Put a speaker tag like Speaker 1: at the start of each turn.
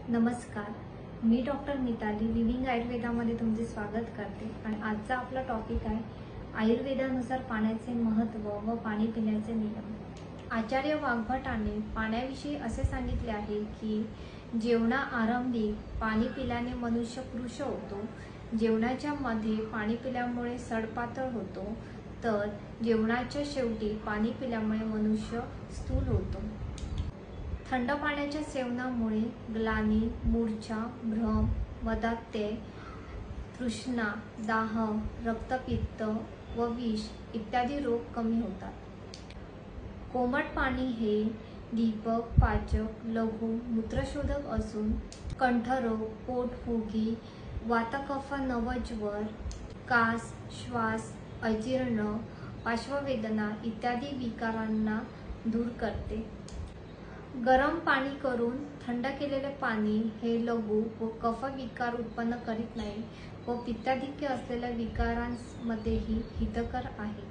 Speaker 1: नमस्कार, मी doctor Mithali living आयुर्वेदामध्ये तुमचे स्वागत करते आणि आजचा आपला टॉपिक आहे आयुर्वेदानुसार पाण्याचे महत्त्व व पाणी पिण्याचे नियम। आचार्य वाग्भटाने पाण्याविषयी असे सांगितले आहे की जेवणाआरंभी पाणी पिल्याने मनुष्य कृश होतो, जेवणाच्या मध्ये पाणी पिल्यामुळे सडपातळ होतो, तर जेवणाच्या शेवटी पाणी पिल्यामुळे मनुष्य स्थूल होतो। थंड पाण्याच्या सेवनामुळे ग्लानी, मूर्छा, भ्रम, मदात्यय, तृष्णा, दाह, रक्तपित्त व विष इत्यादी रोग कमी होतात। कोमट पाणी हे दीपक, पाचक, लघु मूत्रशोधक असून कंठरोग, पोटफुगी, वातकफ नवज्वर, कास, श्वास, अजीर्ण, पार्श्ववेदना इत्यादी विकारांना दूर करते। गरम पाणी करून थंड केलेले पाणी हे लघु व कफ विकार उत्पन्न करीत नाही व पित्ताधिक्य असलेल्या विकारांमध्येही हितकर आहे।